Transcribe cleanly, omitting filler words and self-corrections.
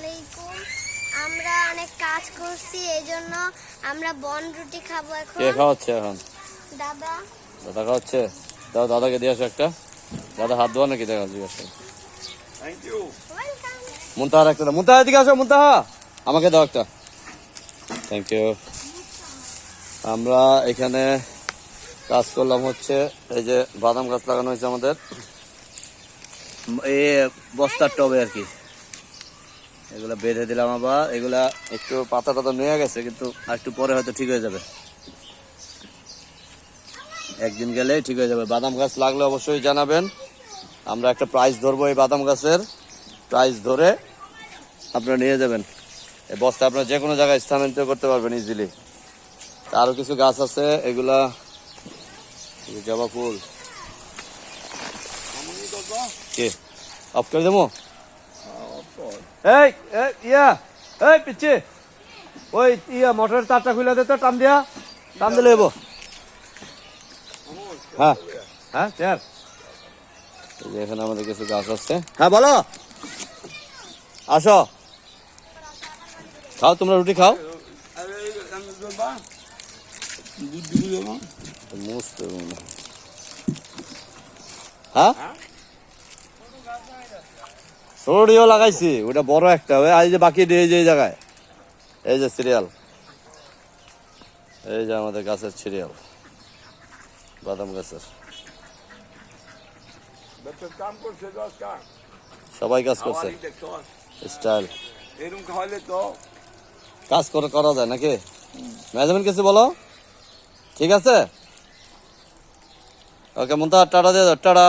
আলাইকুম। আমরা অনেক কাজ করছি, এইজন্য আমরা বন রুটি খাবো এখন। কে খাওয়াচ্ছে এখন? দাদা। দাদা খাওয়াচ্ছে? দাও, দাদাকে দিয়ে আসো একটা। দাদা হাত ধোয়া নাকি? দেখা জিজ্ঞাসা। Thank you. ওয়েলকাম। মুনতাহার একটা দাও। মুনতাহা এদিকে আসো। মুনতাহা আমাকে দাও একটা। Thank you. আমরা এখানে কাজ করলাম হচ্ছে এই যে বাদাম গাছ লাগানো হয়েছে আমাদের এই বস্তার টবে আর কি। এগুলা বেঁধে দিলাম, আবার এগুলা একটু পাতা টাতা নুয়ে গেছে, কিন্তু আর একটু পরে হয়তো ঠিক হয়ে যাবে, একদিন গেলেই ঠিক হয়ে যাবে। বাদাম গাছ লাগলে অবশ্যই জানাবেন, আমরা একটা প্রাইস ধরবো এই বাদাম গাছের। প্রাইস ধরে আপনারা নিয়ে যাবেন। এই বস্তা আপনারা যে কোনো জায়গায় স্থানান্তর করতে পারবেন ইজিলি। আরো কিছু গাছ আছে, এগুলা জবা ফুল। কে অফ করে দেবো? এই ইয়া, এই পিচ্ছি ওই ইয়া মোটরের তারটা খুলে দে তো, টান দিয়া, টান দিলে এবো। হ্যাঁ হ্যাঁ স্যার, এখানে আমাদের কিছু গাছ আছে। হ্যাঁ বলো, আসো খাও, তোমরা রুটি খাও। হ্যাঁ সরিও লাগাইছি, ওটা বড় একটা। এই যে বাকি এই যে জায়গায়, এই যে সিরিয়াল, এই যে আমাদের গাছের সিরিয়াল, বাদাম গাছের কাম করছে সবাই কাজ করছে। স্টাইল এরকম খাওয়ালে তো কাজ করা যায় নাকি? ম্যানেজমেন্ট কিছু বলো। ঠিক আছে, ওকে মুনতাহা টাটা দিয়ে দাও, টাটা।